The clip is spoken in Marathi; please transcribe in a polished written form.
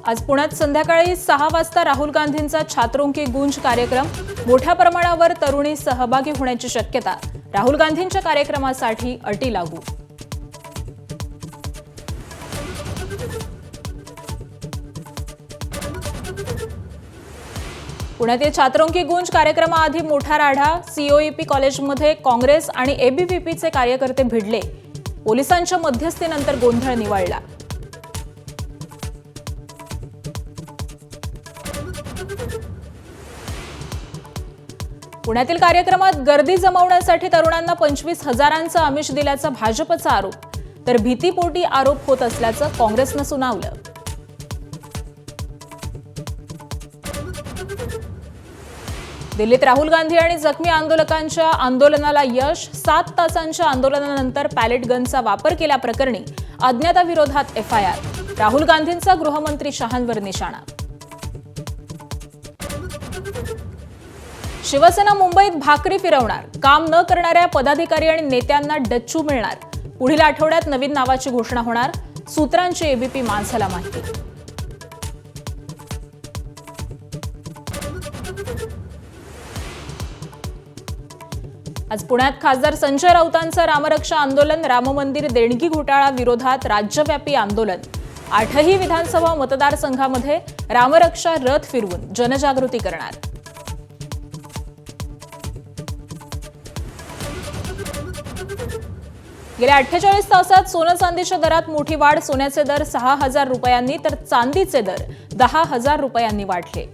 आज पुण्यात संध्याकाळी 6 वाजता राहुल गांधींचा छात्रों की गूंज कार्यक्रम। मोठ्या प्रमाणावर तरुणी सहभागी होण्याची शक्यता। राहुल गांधींच्या कार्यक्रमासाठी अटी लागू। पुण्यातील छात्रों की गूंज कार्यक्रमाआधी मोठा राढा। सीओईपी कॉलेजमध्ये काँग्रेस आणि एबीव्हीपीचे कार्यकर्ते भिडले। पोलिसांच्या मध्यस्थीनंतर गोंधळ निवळला। पुण्यातील कार्यक्रमात गर्दी जमवण्यासाठी तरुणांना 25,000चं आमिष दिल्याचा भाजपचा आरोप, तर भीतीपोटी आरोप होत असल्याचं काँग्रेसनं सुनावलं। दिल्लीत राहुल गांधी आणि जखमी आंदोलकांच्या आंदोलनाला यश। 7 तासांच्या आंदोलनानंतर पॅलेट गनचा वापर केल्याप्रकरणी अज्ञाताविरोधात एफआयआर। राहुल गांधींचा गृहमंत्री शहांवर निशाणा। शिवसेना मुंबईत भाकरी फिरवणार। काम न करणाऱ्या पदाधिकारी आणि नेत्यांना डच्चू मिळणार। पुढील आठवड्यात नवीन नावाची घोषणा होणार। सूत्रांची एबीपी माझाला माहिती। आज पुण्यात खासदार संजय राऊतांचं रामरक्षा आंदोलन। राम मंदिर देणगी घोटाळा विरोधात राज्यव्यापी आंदोलन। 8ही विधानसभा मतदारसंघामध्ये रामरक्षा रथ फिरवून जनजागृती करणार। गेल्या 48 तासात सोनं चांदीच्या दरात मोठी वाढ। सोन्याचे दर 6,000 रुपयांनी तर चांदीचे दर 10,000 रुपयांनी वाढले।